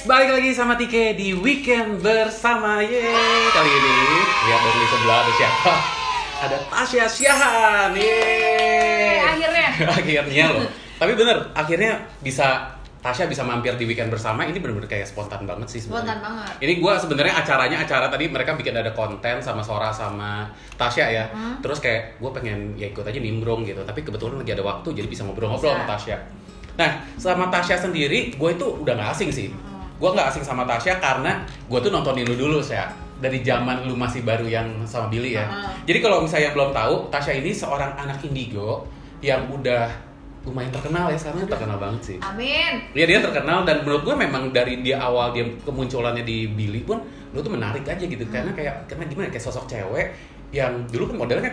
balik lagi sama Tike di Weekend Bersama. Yeay, kali ini lihat dari sebelah ada siapa? Ada Tasya Syahan. Yeay, akhirnya loh. Tapi bener, akhirnya Tasya bisa mampir di Weekend Bersama. Ini bener-bener kayak spontan banget sih sebenarnya. Spontan banget. Ini gue sebenarnya acara tadi mereka bikin ada konten sama Sora sama Tasya ya. Terus kayak gue pengen ya ikut aja nimbrung gitu. Tapi kebetulan lagi ada waktu jadi bisa ngobrol-ngobrol sama Tasya. Nah, sama Tasya sendiri, gue itu udah gak asing sih. Gue gak asing sama Tasya karena gue tuh nontonin lu dulu ya. Dari zaman lu masih baru yang sama Billy ya. Jadi kalau misalnya belum tahu, Tasya ini seorang anak indigo yang udah lumayan terkenal ya. Sekarang terkenal banget sih. Amin. Iya, dia terkenal dan menurut gue memang dari dia awal dia kemunculannya di Billy pun lu tuh menarik aja gitu. Karena gimana kayak sosok cewek yang dulu kan modelnya kan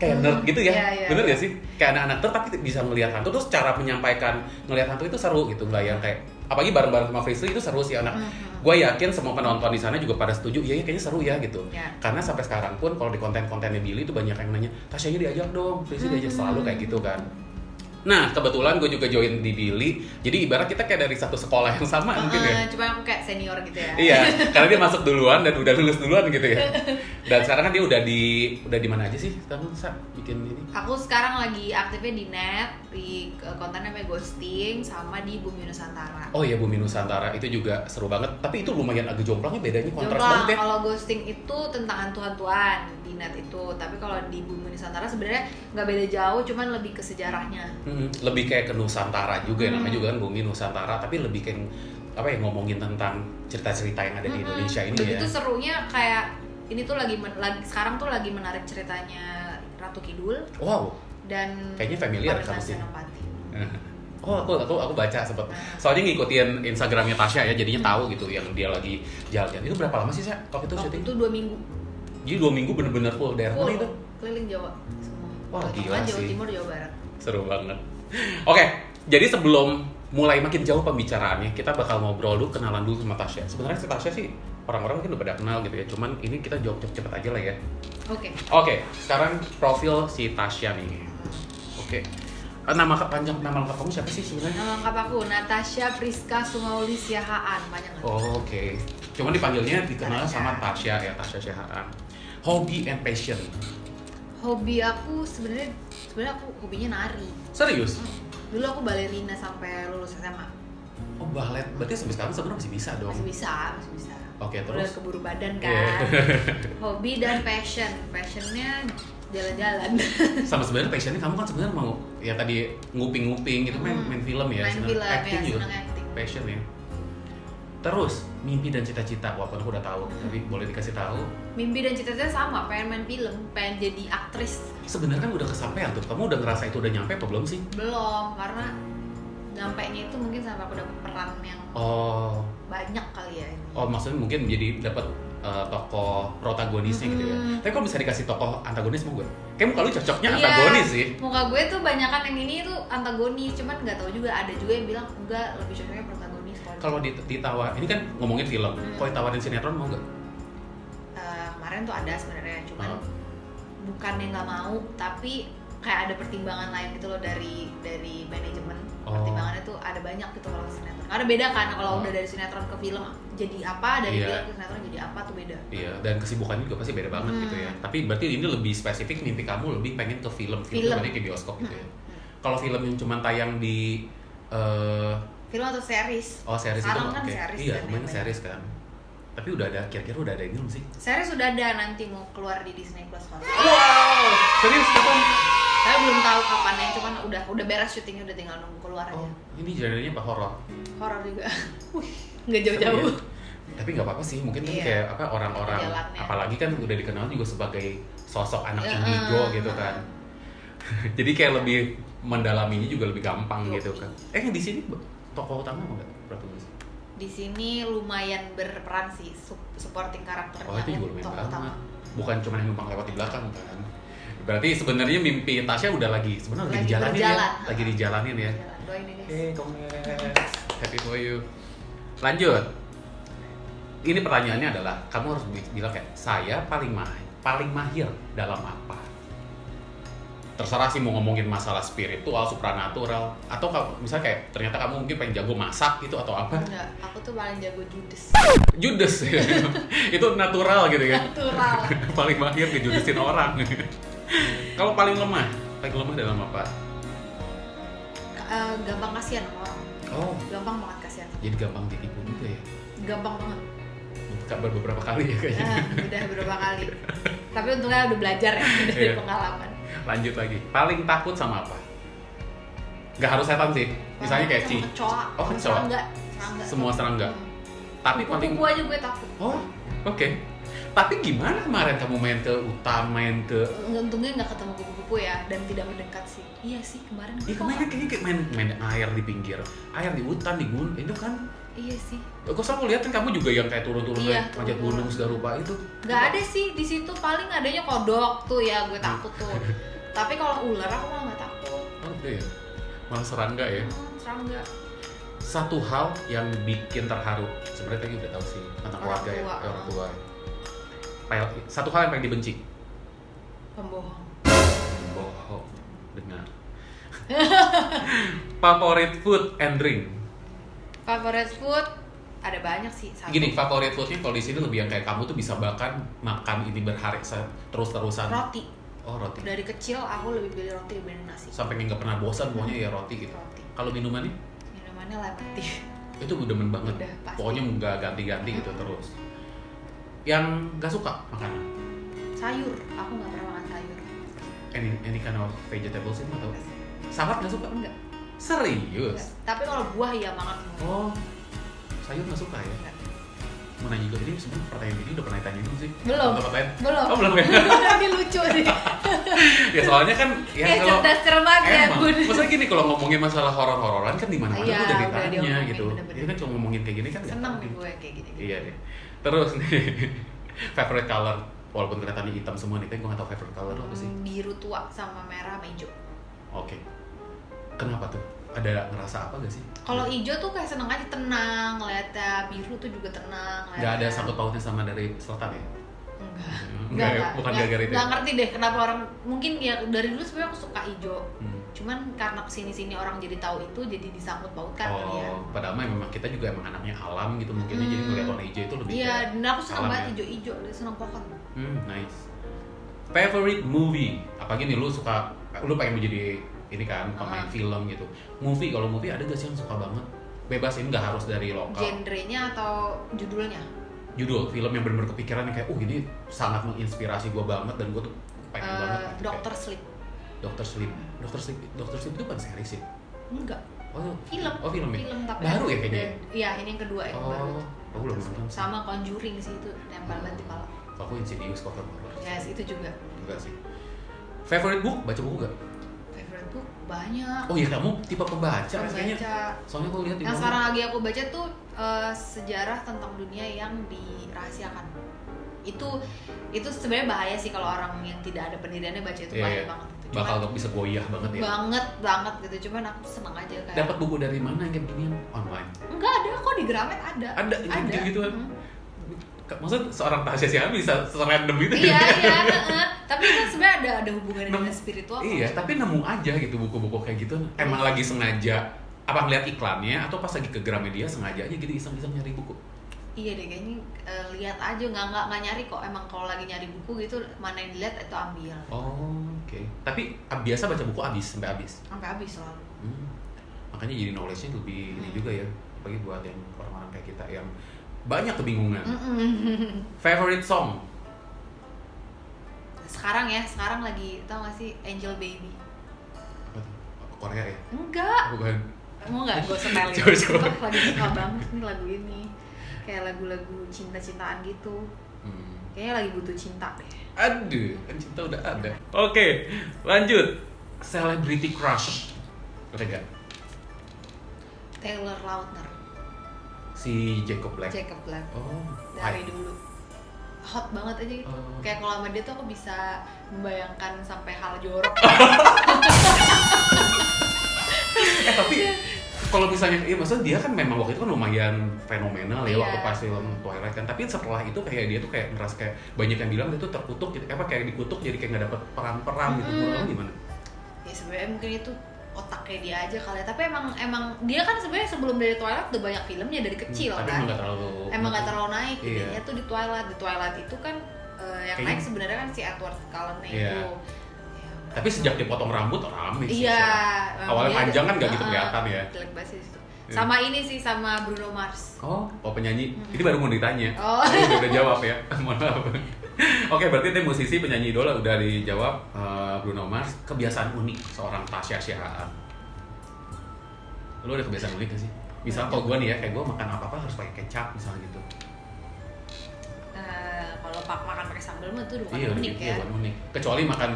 kayak nerd gitu ya, bener gak sih? Kayak anak-anak nerd tapi bisa melihat hantu, terus cara menyampaikan ngelihat hantu itu seru gitu, nggak yang kayak apalagi bareng-bareng sama Frisly itu seru sih anak. Gue yakin semua penonton di sana juga pada setuju, iya kayaknya seru ya gitu. Karena sampai sekarang pun kalau di konten-kontennya Billy itu banyak yang nanya, Tasyanya diajak dong, Frisly diajak, selalu kayak gitu kan. Nah, kebetulan gue juga join di Billy. Jadi ibarat kita kayak dari satu sekolah yang sama mungkin ya. Cuma aku kayak senior gitu ya. Iya, karena dia masuk duluan dan udah lulus duluan gitu ya. Dan sekarang kan dia udah di mana aja sih? Kamu bisa bikin ini? Aku sekarang lagi aktifnya di net, di konten namanya Ghosting sama di Bumi Nusantara. Oh iya, Bumi Nusantara itu juga seru banget. Tapi itu lumayan agak jomplangnya, bedanya kontras banget ya. Kalau Ghosting itu tentang hantu-hantuan di net itu, tapi kalau di Bumi Nusantara sebenarnya nggak beda jauh, cuman lebih ke sejarahnya. Lebih kayak ke Nusantara juga, namanya juga kan Bumi Nusantara, tapi lebih kayak apa ya, ngomongin tentang cerita-cerita yang ada di Indonesia ini. Begitu ya. Serunya kayak ini tuh lagi sekarang tuh lagi menarik ceritanya Ratu Kidul. Wow. Dan kayaknya familiar kamu sih. Oh, aku baca sempet. Soalnya ngikutin Instagramnya Tasya ya, jadinya tahu gitu yang dia lagi jalan. Itu berapa lama sih Sya waktu itu syuting? Itu 2 minggu. Jadi 2 minggu bener-bener full daerah mana itu? Keliling Jawa semua. Wah, gila sih. Jawa Timur, Jawa Barat. Seru banget. Oke, jadi sebelum mulai makin jauh pembicaraannya, kita bakal ngobrol dulu, kenalan dulu sama Tasya. Sebenarnya si Tasya sih orang-orang mungkin udah pada kenal gitu ya, cuman ini kita jawab cepet aja lah ya. Oke, sekarang profil si Tasya nih. Oke. Nama lengkap kamu siapa sih sebenarnya? Nama lengkap aku Natasha Priska Sumauli Siahaan, banyak. Oke. Cuman dipanggilnya dikenal sama Tasya ya, Tasya Syahaan. Hobi and passion. Hobi aku sebenarnya aku hobinya nari. Serius? Dulu aku balerina sampai lulus SMA. Oh, balet. Berarti sampai sekarang sebenarnya masih bisa dong? Masih bisa. Oke, terus? Udah keburu badan kan. Hobi dan passion. Passionnya jalan-jalan. Sama sebenarnya passionnya kamu kan sebenarnya mau ya tadi nguping-nguping gitu, main film ya, main film acting ya, juga. senang acting. Passion ya. Terus mimpi dan cita-cita, walaupun aku udah tahu, tapi boleh dikasih tahu. Mimpi dan cita-cita sama, pengen main film, pengen jadi aktris. Sebenarnya kan udah kesampaian tuh. Kamu udah ngerasa itu udah nyampe apa belum sih? Belum, karena nyampainya itu mungkin sampai aku dapet peran yang banyak kali ya ini. Oh, maksudnya mungkin menjadi dapat tokoh protagonisnya gitu ya. Tapi kalau bisa dikasih tokoh antagonis mau gue? Kayak muka lu cocoknya antagonis sih. Muka gue tuh banyakan yang ini tuh antagonis, cuman nggak tahu juga, ada juga yang bilang enggak, lebih cocoknya protagonis. Kalau ditawar, ini kan ngomongin film, kalau ditawarin sinetron mau nggak? Kemarin tuh ada sebenarnya, cuman bukannya nggak mau, tapi kayak ada pertimbangan lain gitu loh dari manajemen. Pertimbangannya tuh ada banyak gitu kalau sinetron. Karena beda kan kalau udah dari sinetron ke film jadi apa, dari film ke sinetron jadi apa tuh beda. Iya, dan kesibukannya juga pasti beda banget gitu ya. Tapi berarti ini lebih spesifik, mimpi kamu lebih pengen ke film dibanding ke bioskop gitu ya. Kalau film yang cuma tayang di film atau series? Oh, series sekarang itu kan okay. Series. Iya, main series kan. Tapi udah ada, kira-kira udah ada ini belum sih? Series sudah ada, nanti mau keluar di Disney Plus. Wow, serius kapan? Saya belum tahu kapannya, cuman udah beres syutingnya, udah tinggal nunggu keluar aja. Ini genrenya apa, horor? Horor juga. Nggak jauh-jauh. Tapi nggak apa-apa sih, mungkin kan kayak apa orang-orang, apalagi kan udah dikenal juga sebagai sosok anak indigo gitu kan. Jadi kayak lebih mendalaminya juga lebih gampang gitu kan. Yang di sini tokoh utama apa nggak? Di sini lumayan berperan sih, supporting karakternya. Oh, itu juga lumayan banget. Bukan cuma yang numpang lewat di belakang kan. Berarti sebenarnya mimpi Tasya udah lagi dijalanin ya. Lagi dijalanin ya. Doain ini. Congrats. Happy for you. Lanjut. Ini pertanyaannya adalah kamu harus bilang kayak saya paling mahir dalam apa? terserah sih mau ngomongin masalah spiritual, supranatural, atau misalnya kayak ternyata kamu mungkin pengen jago masak gitu atau apa? Enggak, aku tuh paling jago judes. Judes ya. Itu natural gitu ya. Natural. Paling mahir ngejudesin orang. Kalau paling lemah dalam apa? Gampang kasihan sama orang. Oh, Gampang banget kasihan. jadi gampang ditipu juga ya. Gampang banget. Beberapa kali ya kayaknya. Udah beberapa kali. Tapi untungnya udah belajar ya dari Iya. pengalaman. Lanjut lagi. Paling takut sama apa? Gak harus setan sih. Misalnya kayak sama kecoa. Oh, kecoa. Serangga. Semua serangga. Tapi paling kupu aja gue takut. Oh, oke. Tapi gimana kemarin kamu main ke hutan, main ke Untungnya nggak ketemu kupu-kupu ya dan tidak mendekat sih. Iya sih kemarin. Iya kemarin kayaknya kayak main air di pinggir, air di hutan, di gunung, itu kan. Iya sih. Gue selalu lihat kan kamu juga yang kayak turun-turun Iya, kayak manjat gunung segala rupa itu. Nggak ada sih di situ, paling adanya kodok tuh ya gue takut tuh. Tapi kalau ular aku malah nggak takut. Oke. Malah serangga ya. Serangga. Satu hal yang bikin terharu, sebenarnya tadi udah tahu sih tentang Orang keluarga ya, tua. orang tua. Satu hal yang paling dibenci. Pembohong. Bohong. Dengar. Favorit food and drink. Favorite food ada banyak sih. Satu. Gini, favorit foodnya kalau di sini lebih yang kayak kamu tuh bisa makan ini berhari terus-terusan. Roti. Oh, roti. Dari kecil aku lebih pilih roti dibanding nasi. Sampai nggak pernah bosan pokoknya ya roti gitu. Roti. Kalau minumannya Minumannya lemon tea. itu udah demen banget. Udah, pasti. Pokoknya nggak ganti-ganti gitu terus. Yang nggak suka makanan? Sayur, aku nggak pernah makan sayur. Any kind of vegetables itu atau salad nggak suka? Enggak. Serius? Tapi kalau buah ya makan semua. Oh, sayur nggak suka ya? Enggak. Mau nanya juga ini sebenarnya pertanyaan ini udah pernah ditanya dulu sih. Belum. Tempat lain? Belum. Oh belum ya? Ini lucu sih. Ya soalnya kan ya Kayak kalau cerdas cermat ya, emang, Bun. maksudnya gini kalau ngomongin masalah horor-hororan kan di mana-mana Iya, udah udah ditanya diomongin, gitu. bener-bener. Ini kan cuma ngomongin kayak gini kan nggak Seneng tahu. nih gue kayak gini. Iya deh. Terus nih favorite color walaupun kelihatannya hitam semua nih, tapi gue nggak tahu favorite color lo apa sih? Biru tua sama merah sama hijau. Oke. Kenapa tuh? Ada ngerasa apa gak sih? Kalau hijau tuh kayak seneng aja, tenang ngeliatnya. Biru tuh juga tenang ngeliatnya. Gak ada sangkut pautnya sama dari selatan ya? Enggak. Ya, bukan gara-gara itu. Nggak ngerti deh kenapa orang, mungkin ya dari dulu sebenarnya aku suka hijau. Hmm. Cuman karena kesini-sini orang jadi tahu itu, jadi disangkut pautkan kali ya. Oh, padahal memang kita juga emang anaknya alam gitu mungkinnya, jadi ngeliat warna hijau itu lebih Iya, kayak dan aku seneng alam banget ya. hijau-hijau, seneng pohon. Nice. Favorite movie? Apalagi nih lu pengen menjadi ini kan pemain film gitu. Kalau movie ada gak sih yang suka banget? Bebas, ini nggak harus dari lokal. Genrenya atau judulnya? Judul film yang benar-benar kepikiran yang kayak, ini sangat menginspirasi gue banget dan gue tuh pengen banget. Gitu, Doctor Sleep. Doctor Sleep itu bukan series sih? Enggak. Oh, Film. Oh film ya? Film tapi Baru ya kayaknya? Iya, ini yang kedua yang baru. Oh, belum nonton. Sama Conjuring sih, itu nempel banget di kepala. Aku Insidious kok horror. Yes, itu juga. Enggak sih. Favorite book? Baca buku gak? Favorite book banyak. Oh iya, kamu tipe pembaca kayaknya. Baca. Soalnya aku lihat di Yang bawah. sekarang lagi aku baca tuh sejarah tentang dunia yang dirahasiakan. Itu sebenarnya bahaya sih kalau orang yang tidak ada pendiriannya baca itu, bahaya banget. Itu Bakal bisa goyah banget ya. banget gitu. Cuman aku seneng aja kayak. Dapat buku dari mana yang kayak beginian? Online. Enggak ada kok di Gramet ada. Ada gitu-gituan. Maksudnya seorang Tasya Shihab bisa serandom itu Iya, ya? iya, tapi kan sebenarnya ada hubungannya dengan spiritual. Iya, tapi nemu aja gitu buku-buku kayak gitu. Emang lagi sengaja apa ngeliat iklannya atau pas lagi ke Gramedia sengaja aja gitu iseng-iseng nyari buku? Iya deh, kayaknya lihat aja, nggak nyari kok. Emang kalau lagi nyari buku gitu, mana yang dilihat itu ambil. Oh, oke. Tapi biasa baca buku sampai habis. Sampai habis selalu. Makanya jadi knowledge-nya lebih ini juga ya. Apalagi buat yang orang-orang kayak kita yang banyak kebingungan. Favorite song? Sekarang lagi tau gak sih Angel Baby? Apa tuh? Korea ya? Enggak. Bukan. Mau nggak gue setelin? Coba. Lagi suka banget nih lagu ini. Kayak lagu-lagu cinta-cintaan gitu. Kayaknya lagi butuh cinta deh. Aduh, kan cinta udah ada. Oke, lanjut. Celebrity crush. Ada gak? Taylor Lautner. Si Jacob Black. Oh, Dari dulu. Hot banget aja gitu. Kayak kalau sama dia tuh aku bisa membayangkan sampai hal jorok. Tapi kalau misalnya, maksudnya dia kan memang waktu itu kan lumayan fenomenal ya waktu pas film Twilight kan. Tapi setelah itu kayak dia tuh kayak ngerasa kayak banyak yang bilang dia tuh terkutuk gitu. Kayak dikutuk jadi kayak nggak dapet peran-peran gitu. Menurut kamu gimana? Ya sebenarnya mungkin itu otaknya dia aja kali ya. Tapi emang dia kan sebenarnya sebelum dari Twilight udah banyak filmnya dari kecil tapi kan. Emang nggak terlalu naik. Iya. Idenya tuh di Twilight itu kan yang kayaknya, naik sebenarnya kan si Edward Cullen iya. itu. Tapi sejak dipotong rambut rame sih. Iya. Awalnya panjang kan nggak gitu kelihatan ya. Jelek banget sih. Sama ini sih, sama Bruno Mars. Oh penyanyi. Ini baru mau ditanya. Oh. Udah jawab ya. Mohon maaf. Oke, berarti dia musisi, penyanyi idola udah dijawab. Bruno Mars. Kebiasaan unik seorang Tasya Shihab. Lu ada kebiasaan unik gak sih? Misal kalau gue nih ya, kayak gue makan apa-apa harus pakai kecap misalnya gitu. Kalau makan pakai sambal mah tuh bukan unik ya. Iya, bukan unik. Kecuali makan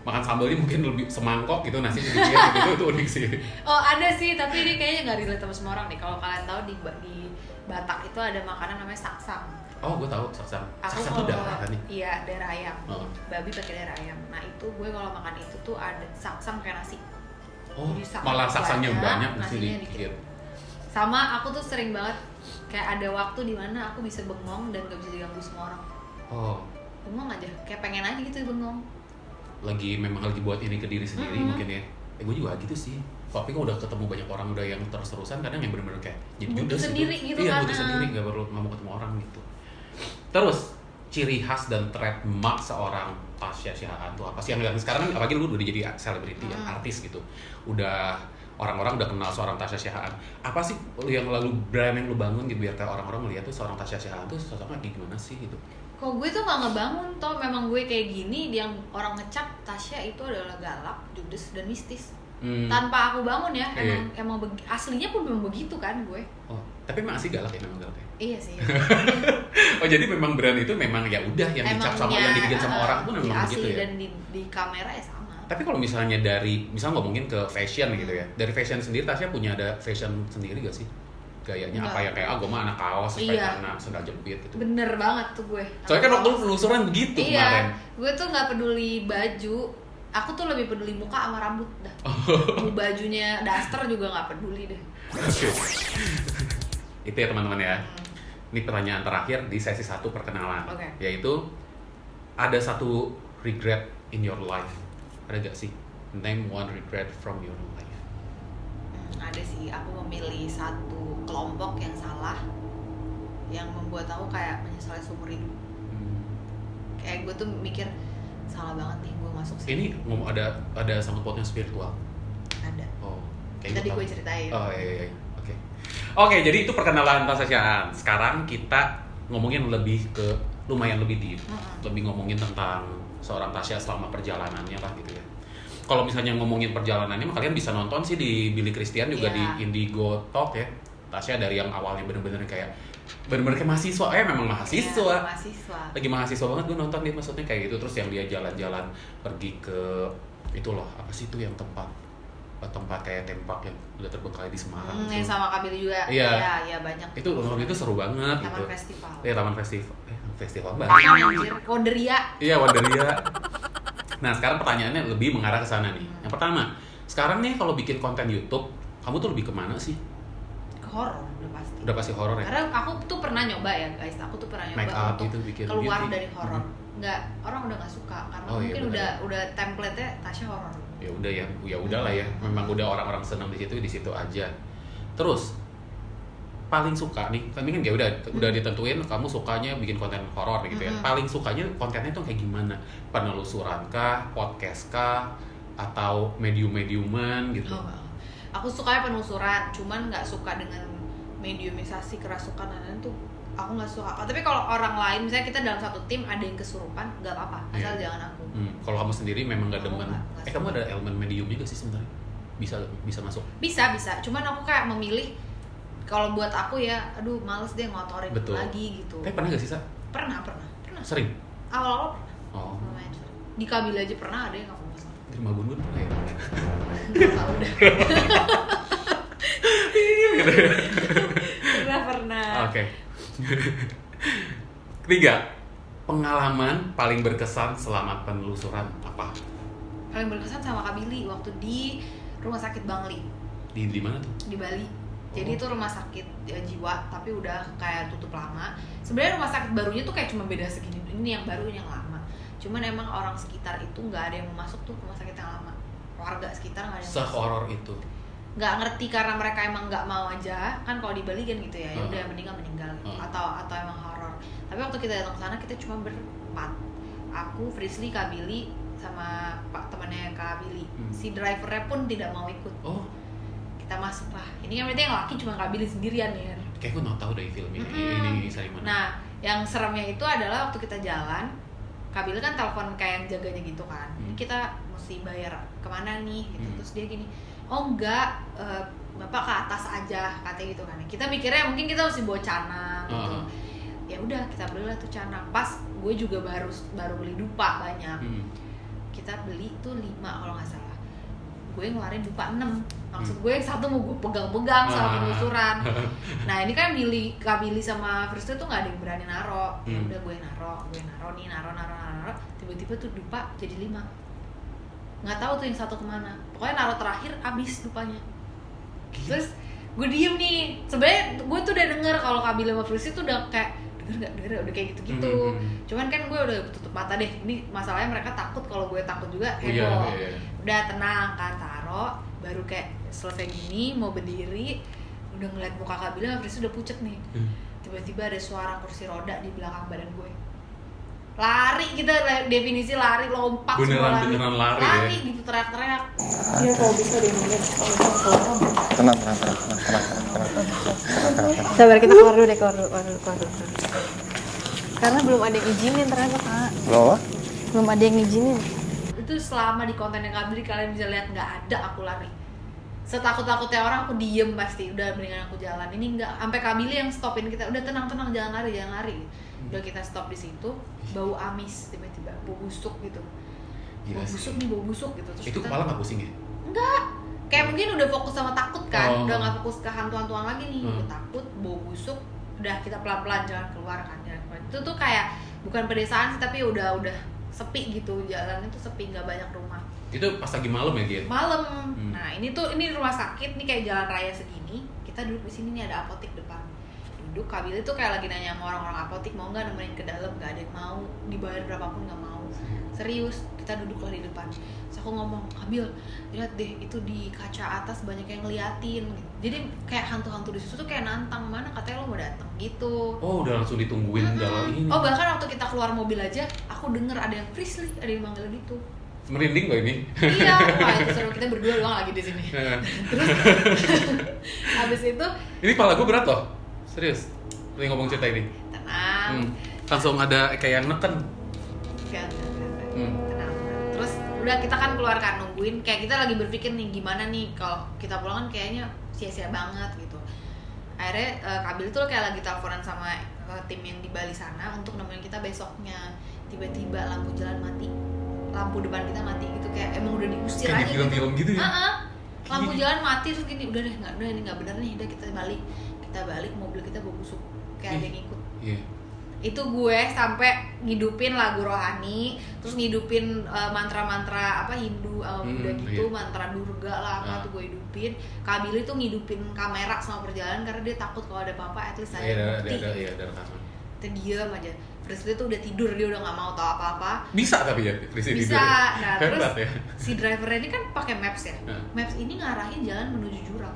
makan sambalnya mungkin lebih semangkok gitu, nasi sedikit gitu, itu unik sih. Oh ada sih, tapi ini kayaknya nggak relate sama semua orang nih. Kalau kalian tahu di Batak itu ada makanan namanya saksang. Oh gue tahu saksang. Saksang itu darah kan nih? Iya, darah ayam. Babi pakai darah ayam. Nah itu gue kalau makan itu tuh ada saksang kayak nasi. Oh malah saksangnya banyak nasinya dikit. Sama aku tuh sering banget kayak ada waktu di mana aku bisa bengong dan gak bisa diganggu semua orang. Oh. Bengong aja, kayak pengen aja gitu bengong. Memang lagi buat ini ke diri sendiri mungkin ya. Gue juga gitu sih. Tapi kan udah ketemu banyak orang udah yang terus-terusan, kadang yang bener-bener kayak jadi butuh sendiri gitu iya, kan. butuh sendiri, nggak mau ketemu orang gitu. Terus ciri khas dan trademark seorang Tasya Shihab tuh apa sih yang sekarang apalagi lu udah jadi selebriti ya, artis gitu. Udah orang-orang udah kenal seorang Tasya Shihab. Apa sih yang lalu brand yang lu bangun gitu biar kayak orang-orang melihat tuh seorang Tasya Shihab tuh sosoknya gimana sih gitu. Kok gue tuh gak ngebangun toh, memang gue kayak gini, yang orang ngecap Tasya itu adalah galak, judes, dan mistis. Tanpa aku bangun ya, emang aslinya pun memang begitu kan gue. Oh, tapi emang asli galak ya, memang galak ya? Iya sih. Oh jadi memang brand itu memang ya udah yang dicap sama yang dibikin sama orang pun memang begitu ya? Dan di kamera ya sama. Tapi kalau misalnya ngomongin ke fashion gitu ya, dari fashion sendiri Tasya punya ada fashion sendiri gak sih? Gayanya apa ya, kayak gue mah anak kaos, anak sendal jepit gitu. Bener banget tuh gue. Soalnya kan waktu lu penelusuran begitu kemarin. Gue tuh gak peduli baju, aku tuh lebih peduli muka sama rambut dah. Bajunya daster juga gak peduli deh. Oke. Itu ya teman-teman ya. Ini pertanyaan terakhir di sesi 1 perkenalan. Yaitu ada satu regret in your life. Ada gak sih? Name one regret from your life. Ada sih, aku memilih satu kelompok yang salah yang membuat aku kayak menyesal seumur hidup. Kayak gue tuh mikir salah banget nih gue masuk sini. Ini ada sangkut pautnya spiritual? Ada. Oh, tadi gue ceritain. Oh iya. Oke, jadi itu perkenalan Tasya Shihab. Sekarang kita ngomongin lumayan lebih deep, lebih ngomongin tentang seorang Tasya selama perjalanannya lah gitu ya. Kalau misalnya ngomongin perjalanannya, kalian bisa nonton sih di Billy Christian juga di Indigo Talk ya. Tasya dari yang awalnya bener-bener kayak mahasiswa, memang mahasiswa. Lagi mahasiswa banget gue nonton dia, maksudnya kayak gitu. Terus yang dia jalan-jalan pergi ke itu loh, apa sih itu yang tempat kayak tempat yang udah terbengkalai di Semarang. Yang sama Kabir juga. Iya banyak. Itu seru banget Taman gitu. Festival. Iya, Taman Festival banget. Wonderia. Iya, Wonderia. Nah, sekarang pertanyaannya lebih mengarah ke sana nih. Yang pertama, sekarang nih kalau bikin konten YouTube, kamu tuh lebih kemana sih? Ke horor, udah pasti. Udah pasti horor ya? Karena aku tuh pernah nyoba ya guys, make up untuk itu bikin keluar beauty. dari horor. Nggak, orang udah nggak suka karena mungkin udah template-nya Tasya horor. Ya udah lah ya. Memang udah orang-orang senang di situ aja. Terus paling suka nih, kan kan udah ditentuin kamu sukanya bikin konten horor gitu ya. Paling sukanya kontennya tuh kayak gimana? Penelusuran kah, podcast kah, atau medium-mediuman gitu? Aku sukanya penelusuran, cuman nggak suka dengan mediumisasi, kerasukan dan tuh aku nggak suka. Tapi kalau orang lain, misalnya kita dalam satu tim ada yang kesurupan, nggak apa-apa, asal jangan aku. Kalau kamu sendiri memang nggak demen. Kamu ada elemen medium juga sih sebenarnya? Bisa masuk? Bisa. Cuman aku kayak memilih. Kalau buat aku ya, aduh males deh ngotorin lagi gitu. Pernah gak sih, Sa? Pernah. Sering? Awal-awal pernah. Oh. Lumayan sering. Di Kabil aja pernah ada yang gak mau masalah. Di rumah Bun pernah ya? Gak tau udah. Pernah. Oke. Ketiga, pengalaman paling berkesan selama penelusuran apa? Paling berkesan sama Kak Billy waktu di rumah sakit Bangli. Di mana tuh? Di Bali. Jadi itu rumah sakit jiwa, tapi udah kayak tutup lama. Sebenarnya rumah sakit barunya tuh kayak cuma beda segini. Ini yang baru, yang lama. Cuman emang orang sekitar itu nggak ada yang mau masuk tuh rumah sakit yang lama. Warga sekitar nggak ada yang se-horor itu. Nggak ngerti karena mereka emang nggak mau aja kan, kalau di Bali kan gitu ya, ya udah meninggal gitu. Atau emang horor. Tapi waktu kita datang ke sana kita cuma berempat, aku, Frisly, Kak Billy, sama pak temannya Kak Billy. Si drivernya pun tidak mau ikut. Kita masuk lah. Ini kan berarti yang laki cuma Kak Billy sendirian ya. Kayak aku nggak tahu dari filmnya ini saya mana. Nah, yang seremnya itu adalah waktu kita jalan, Kak Billy kan telepon kayak yang jaganya gitu kan. Ini kita mesti bayar kemana nih gitu. Terus dia gini, oh enggak, bapak ke atas aja katanya gitu kan. Kita mikirnya mungkin kita mesti bawa canang gitu. Ya udah kita belilah tuh canang. Pas gue juga baru beli dupa banyak. Kita beli tuh 5 kalau nggak salah. Gue ngeluarin dupa 6. Maksud gue yang satu mau gue pegang-pegang sama penelusuran. Nah ini kan Kak Billy sama First tuh nggak ada yang berani naro. Ya udah gue naro nih, naro. Tiba-tiba tuh dupa jadi 5. Nggak tahu tuh yang satu kemana. Pokoknya naro terakhir abis dupanya. Terus gue diem nih. Sebenarnya gue tuh udah denger kalau Kak Billy sama First tuh udah kayak denger udah kayak gitu-gitu. Cuman kan gue udah tutup mata deh. Ini masalahnya mereka takut, kalau gue takut juga heboh. Udah tenang kan, taro. Baru kayak selesai gini mau berdiri, udah ngeliat muka Kak Billy sama First udah pucet nih. Tiba-tiba ada suara kursi roda di belakang badan gue. Lari, kita definisi lari, lompat semua lari ya? Gitu, teriak-teriak. Iya kalau bisa deh. Tenang. Sabar, kita keluar dulu. Karena belum ada yang izinin ternyata Kak. Belum ada yang izinin. Itu selama di konten yang Kak Billy kalian bisa lihat nggak ada aku lari. Setakut-takutnya orang aku diem pasti, udah mendingan aku jalan. Ini nggak, sampai Kak Billy yang stopin kita, udah tenang jangan lari. Udah kita stop di situ, bau amis tiba-tiba, bau busuk gitu. Bau busuk gitu. Terus itu kepala nggak pusing ya? Enggak, kayak mungkin udah fokus sama takut kan, udah nggak fokus ke hantu-hantuan lagi nih. Udah takut, bau busuk, udah kita pelan-pelan jalan keluar. Itu tuh kayak bukan pedesaan sih, tapi udah sepi gitu, jalan itu sepi, nggak banyak rumah. Itu pas lagi malam ya dia? Malam. Nah ini rumah sakit nih kayak jalan raya segini. Kita duduk di sini nih, ada apotek depan. Duduk, Kak Billy tuh kayak lagi nanya sama orang-orang apotek mau nggak nemenin ke dalam, nggak ada yang mau, dibayar berapapun nggak mau. Serius, kita duduklah di depan. Terus aku ngomong, Kak Billy, lihat deh itu di kaca atas banyak yang ngeliatin. Jadi kayak hantu-hantu di situ tuh kayak nantang, mana katanya lo mau datang gitu. Oh udah langsung ditungguin dalam ini. Oh bahkan waktu kita keluar mobil aja, aku denger ada yang Frisly, ada yang manggil gitu. Merinding gak ini? Iya, wah itu seru, kita berdua doang lagi di sini. Terus habis itu ini kepala gue berat loh, serius. Lagi ngomong cerita ini. Tenang. Langsung ada kayak yang neken. Enggak. Tenang. Terus udah kita kan keluar kan nungguin, kayak kita lagi berpikir nih gimana nih kalau kita pulang kan kayaknya sia-sia banget gitu. Akhirnya Kak Billy tuh kayak lagi teleponan sama tim yang di Bali sana untuk nemenin kita besoknya. Tiba-tiba lampu jalan mati. Lampu depan kita mati gitu, kayak emang udah diusir kayak aja di film-film gitu ya? Lampu jalan mati terus gini, udah ini nggak bener nih, udah kita balik mobil kita bau busuk kayak ada yang ikut. Itu gue sampai ngidupin lagu rohani, terus ngidupin mantra-mantra apa Hindu Buddha gitu, mantra Durga lah apa tuh gue hidupin. Kak Billy tuh ngidupin kamera sama perjalanan karena dia takut kalau ada apa-apa, at least ada bukti. Ada rekaman. Kita diam aja. Frisly tuh udah tidur, dia udah nggak mau tahu apa-apa. Bisa tapi ya Frisly tidur. Bisa. Nah terus ya? si drivernya ini kan pakai maps ya. Maps ini ngarahin jalan menuju jurang.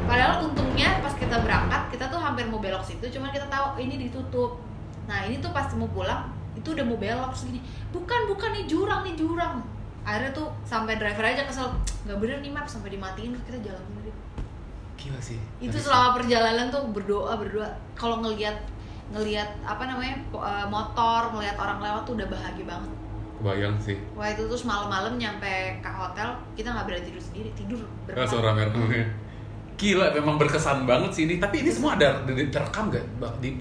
Padahal untungnya pas kita berangkat kita tuh hampir mau belok situ, cuman kita tahu ini ditutup. Nah ini tuh pas mau pulang itu udah mau belok segini. Bukan nih jurang. Akhirnya tuh sampai driver aja kesel, nggak bener nih map, sampai dimatiin terus kita jalan sendiri. Gila sih. Itu selama perjalanan tuh berdoa. Kalau ngelihat apa namanya motor, ngelihat orang lewat tuh udah bahagia banget. Kebayang sih. Wah itu terus malam-malam nyampe ke hotel kita nggak berani tidur sendiri, tidur berempat. Langsung rame-rame. Gila, memang berkesan banget sih ini. Tapi ini semua ada terekam gak?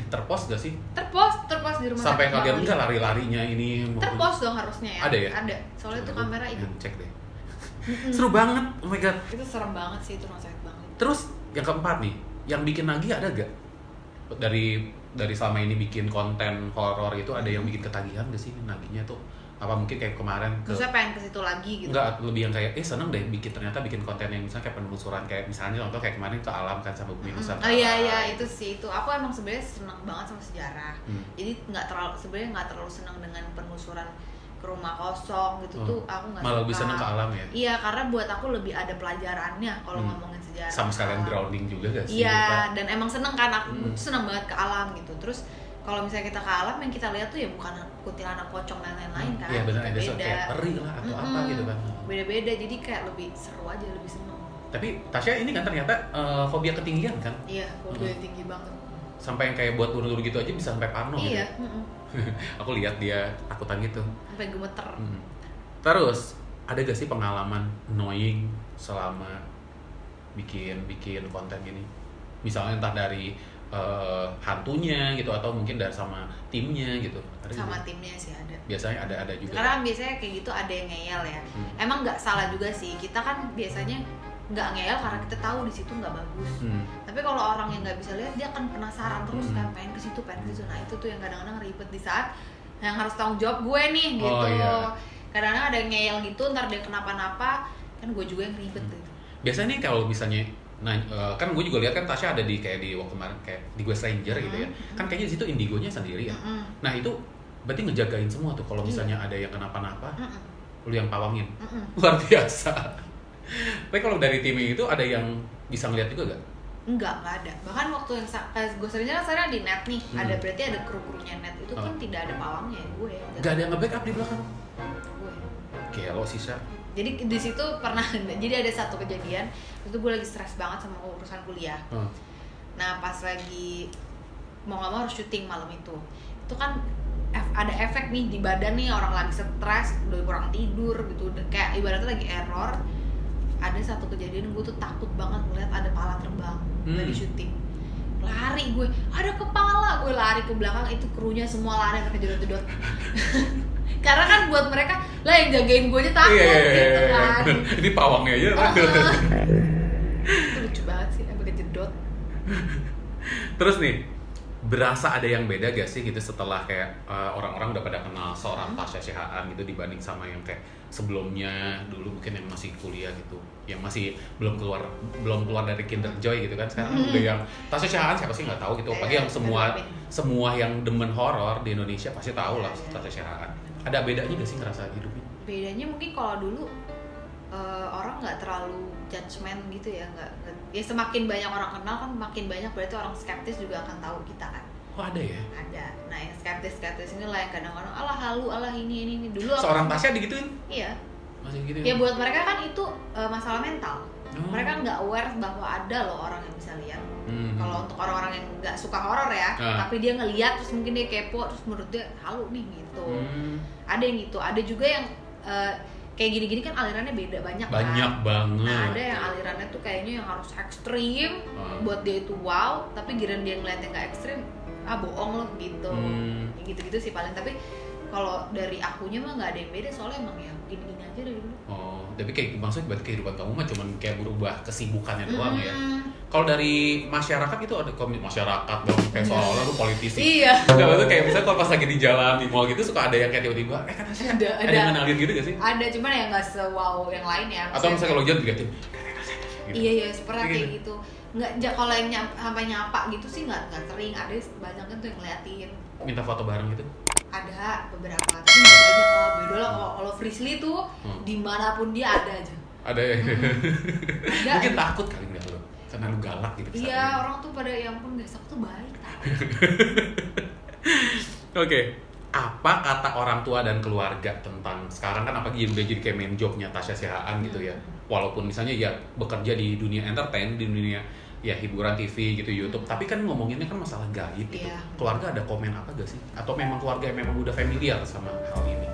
Terpost gak sih? Terpost di rumah. Sampai kalian enggak lari-larinya ini. Terpost dong harusnya ya. Ada ya? Ada. Soalnya itu kamera itu. Cek deh. Seru banget. Oh my god. Itu serem banget sih, itu sakit banget. Terus yang keempat nih, yang bikin nagih ada gak? Dari selama ini bikin konten horor itu ada yang bikin ketagihan gak sih nagihnya tuh? Apa mungkin kayak kemarin maksudnya pengen ke situ lagi gitu? Enggak, lebih yang kayak seneng deh ternyata bikin konten yang misalnya kayak penelusuran, kayak misalnya contoh kayak kemarin ke alam kan sama Bumi Nusantara. Oh iya itu sih, itu aku emang sebenarnya seneng banget sama sejarah. Jadi sebenarnya nggak terlalu seneng dengan penelusuran ke rumah kosong gitu tuh, aku nggak suka. Malah lebih seneng ke alam ya? Iya, karena buat aku lebih ada pelajarannya kalau ngomongin sejarah. Sama sekalian grounding juga gak sih? Iya, dan emang seneng kan, aku seneng banget ke alam gitu. Terus kalau misalnya kita ke alam, yang kita lihat tuh ya bukan kuntilanak, pocong dan lain-lain kan. Iya benar, ada beda. kayak peri lah atau apa gitu kan. Beda-beda, jadi kayak lebih seru aja, lebih seneng. Tapi Tasya ini kan ternyata fobia ketinggian kan? Iya, fobia tinggi banget. Sampai yang kayak buat bunuh gitu aja bisa sampai parno gitu. Iya. Aku lihat dia takutan gitu. Sampai gemeter. Terus ada gak sih pengalaman annoying selama bikin konten gini? Misalnya entah dari hantunya gitu atau mungkin dari sama timnya gitu. Ada Sama juga? timnya sih ada. Biasanya ada juga. Karena biasanya kayak gitu ada yang ngeyel ya. Emang nggak salah juga sih. Kita kan biasanya nggak ngeyel karena kita tahu di situ nggak bagus. Tapi kalau orang yang nggak bisa lihat, dia akan penasaran terus kan, pengen ke situ. Nah itu tuh yang kadang-kadang ribet di saat yang harus tanggung jawab gue nih gitu. Oh, iya. Kadang-kadang ada yang ngeyel gitu, ntar dia kenapa-napa, kan gue juga yang ribet gitu. Biasanya nih kalau misalnya kan gue juga lihat kan Tasya ada di kayak di waktu kemarin kayak di Gue Stranger gitu ya. Kan kayaknya di situ indigonya sendiri ya. Nah, itu berarti ngejagain semua tuh kalau misalnya ada yang kenapa-napa. Lu yang pawangin. Luar biasa. Tapi kalau dari tim itu ada yang bisa ngeliat juga gak? Enggak ada. Bahkan waktu yang Gue Stranger kan sekarang di net nih, berarti ada kru-krunya net itu kan tidak ada pawangnya, gue. Gak ada yang nge-backup di belakang? Gue. Gelo sisa. Jadi di situ pernah, jadi ada satu kejadian itu gue lagi stres banget sama urusan kuliah. Nah pas lagi mau nggak mau harus syuting malam itu kan ada efek nih di badan nih, orang lagi stres, udah kurang tidur gitu, kayak ibaratnya lagi error. Ada satu kejadian gue tuh takut banget ngeliat ada pala terbang lagi syuting. Lari gue, ada kepala, gue lari ke belakang, itu krunya semua lari sampai jedot-jedot. Karena kan buat mereka lah yang jagain gue aja takut gitu kan. Ini pawangnya aja. Itu lucu banget sih, sampai kejedot. Terus nih, berasa ada yang beda gak sih gitu setelah kayak orang-orang udah pada kenal seorang Tasya Shehaan gitu dibanding sama yang kayak sebelumnya dulu mungkin yang masih kuliah gitu, yang masih belum keluar dari Kinder Joy gitu kan. Sekarang udah yang Tasya Shehaan siapa sih nggak tahu gitu. Apalagi yang semua yang demen horor di Indonesia pasti tahu lah Tasya Shehaan. Ada bedanya gak sih ngerasa hidupnya? Bedanya mungkin kalau dulu orang nggak terlalu judgement gitu ya, nggak ya, semakin banyak orang kenal kan makin banyak berarti orang skeptis juga akan tahu kita kan. Oh ada ya? Ada. Nah yang skeptis ini lah yang kadang-kadang alah halu, alah ini dulu. Seorang Tasya digituin? Iya. Masih gitu ya? Buat mereka kan itu masalah mental. Mereka nggak aware bahwa ada loh orang yang bisa lihat. Kalau untuk orang-orang yang nggak suka horor ya, tapi dia ngelihat terus mungkin dia kepo, terus menurut dia halu nih gitu. Ada yang gitu. Ada juga yang kayak gini-gini kan alirannya beda banyak kan? Banget. Nah ada yang alirannya tuh kayaknya yang harus ekstrim, buat dia itu wow, tapi giliran dia ngeliatnya nggak ekstrim, bohong loh gitu. Ya gitu-gitu sih paling. Tapi kalau dari akunya mah nggak ada yang beda, soalnya emang ya gini-gini aja dari dulu. Tapi kayak maksudnya berarti kehidupan kamu mah cuman kayak berubah kesibukannya doang ya. Kalau dari masyarakat itu ada masyarakat dong, kayak seolah-olah lu politisi. Iya. Enggak, maksudnya kayak misalnya kalau pas lagi di jalan di mall gitu suka ada yang kayak tiba-tiba kan ada yang kenalin gitu gak sih? Ada, cuman ya nggak se-wow yang lain ya. Atau misalnya kalau jalan diliatin gitu. Iya seperti kayak gitu. Nggak, kalau yang sampai nyapa gitu sih nggak sering. Ada banyak kan tuh yang ngeliatin. Minta foto bareng gitu? Ada beberapa, tapi nggak banyak lah. Beda lah kalau Frisly tuh dimanapun dia ada aja. Ada ya? Mungkin takut kali ngeliat lo, karena lu galak gitu. Iya, orang tuh pada yang pun guys, aku tuh baik. Oke. Apa kata orang tua dan keluarga tentang sekarang kan apalagi udah jadi kayak main jobnya Tasya Shehaan gitu ya. Walaupun misalnya ya bekerja di dunia entertain, di dunia ya hiburan TV gitu, YouTube, tapi kan ngomonginnya kan masalah gaib gitu. Keluarga ada komen apa gak sih? Atau memang keluarga yang memang udah familiar sama hal ini?